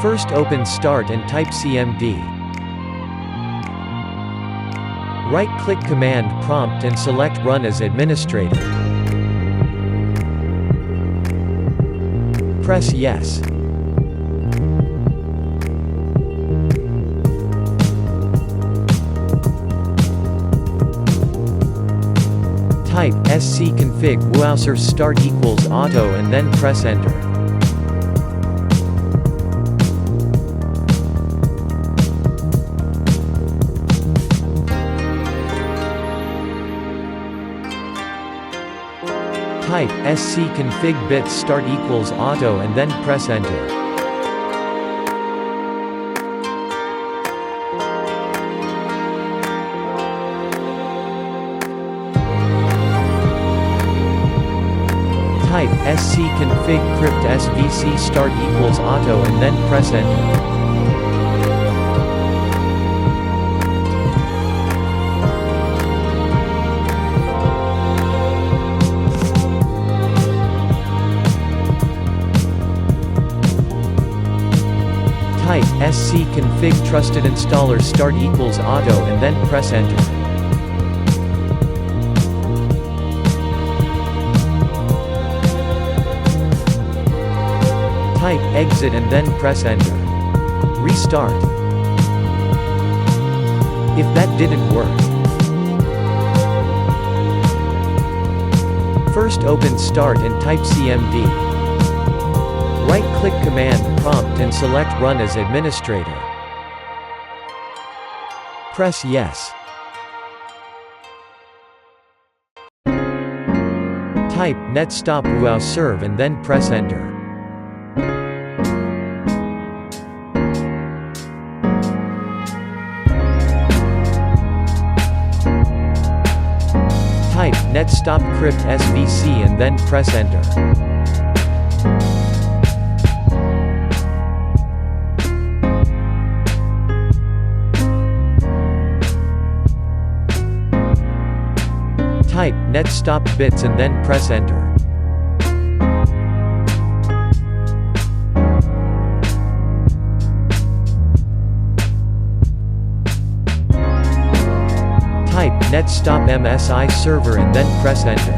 First open Start and type cmd. Right-click Command Prompt and select Run as Administrator. Press Yes. Type scconfig wuauserv start equals auto and then press Enter. Type scconfig bit start equals auto and then press Enter. Type scconfig cryptSvc start equals auto and then press Enter. Type scconfig trusted installer start equals auto and then press Enter. Type exit and then press Enter. Restart. If that didn't work, first open Start and type cmd. Right-click Command Prompt and select Run as Administrator. Press Yes. Type netstop wuauserv and then press Enter. Type netstop cryptSvc and then press Enter. Type netstop bits and then press Enter. Type netstop msiserver and then press Enter.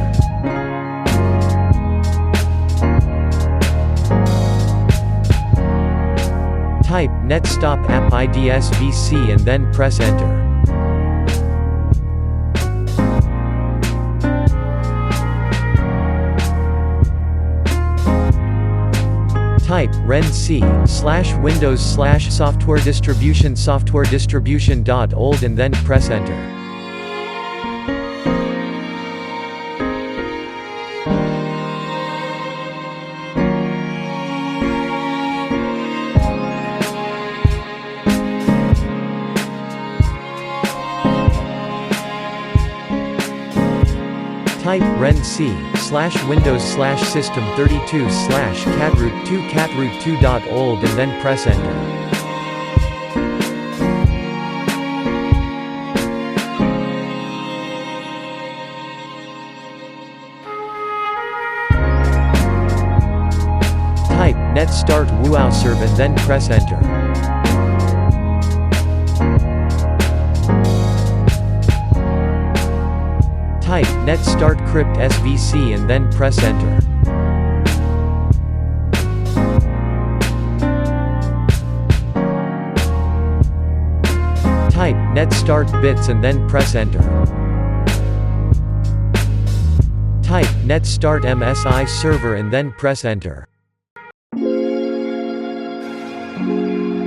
Type netstop appIDSvc and then press Enter. Type Ren C /Windows/SoftwareDistribution.old and then press Enter. Type Ren C /Windows/System32/catroot2catroot2.old and then press Enter. Type net start wuauserv and then press Enter. Type net start cryptSvc and then press Enter. Type net start bits and then press Enter. Type net start msiserver and then press Enter.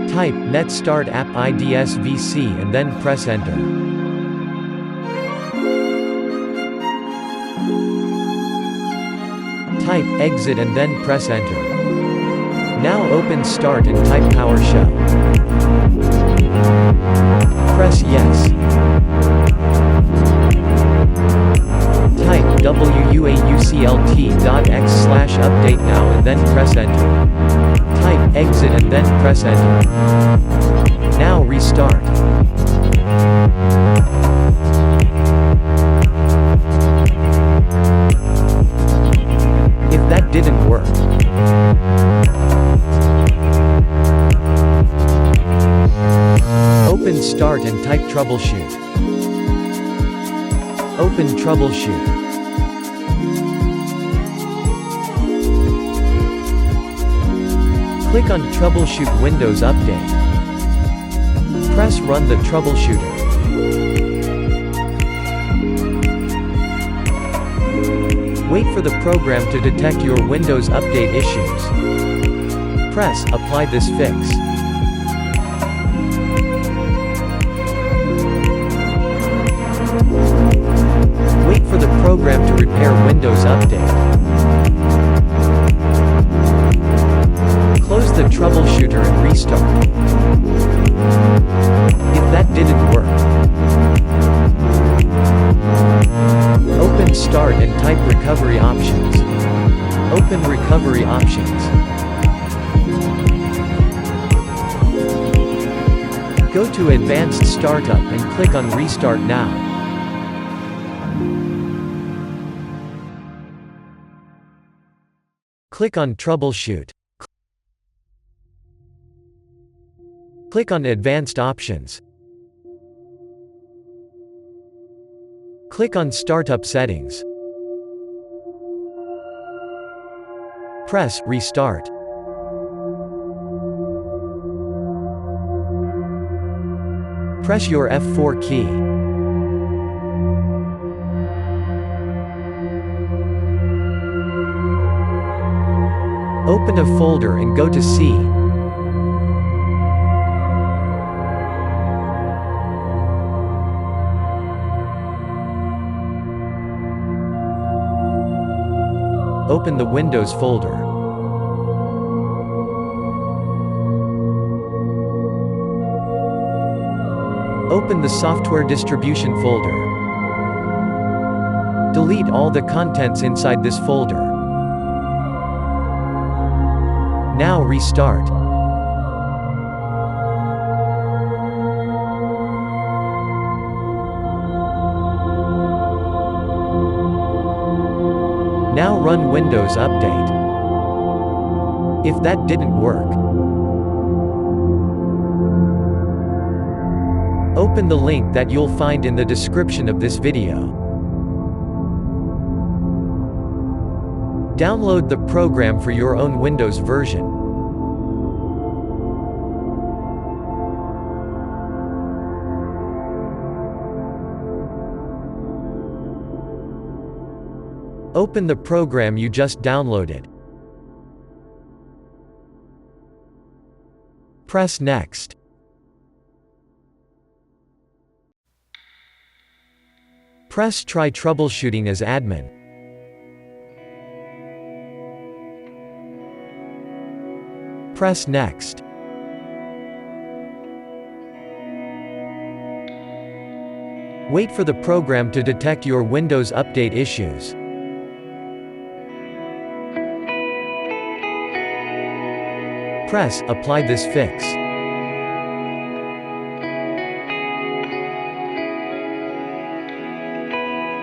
Type net start appIDSvc and then press Enter. Type exit and then press Enter. Now open Start and type PowerShell. Press Yes. Type wuauserv.x/update now and then press Enter. Type exit and then press Enter. Now restart. If that didn't work, Open Start and type troubleshoot. Open troubleshoot. Click on Troubleshoot Windows Update. Press Run the troubleshooter. Wait for the program to detect your Windows Update issues. Press Apply this fix. Wait for the program to repair Windows Update. Close the troubleshooter and restart. If that didn't work, open Start and type Recovery Options. Open Recovery Options. Go to Advanced Startup and click on Restart Now. Click on Troubleshoot. Click on Advanced Options. Click on Startup Settings. Press Restart. Press your F4 key. Open a folder and go to C. Open the Windows folder. Open the Software Distribution folder. Delete all the contents inside this folder. Now restart. Now run Windows Update. If that didn't work, open the link that you'll find in the description of this video. Download the program for your own Windows version. Open the program you just downloaded. Press Next. Press Try troubleshooting as admin. Press Next. Wait for the program to detect your Windows Update issues. Press Apply this fix.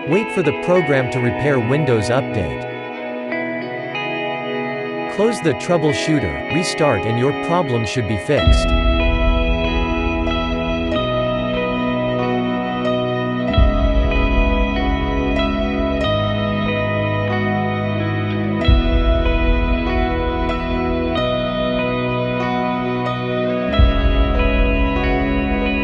Wait for the program to repair Windows Update. Close the troubleshooter, restart, and your problem should be fixed.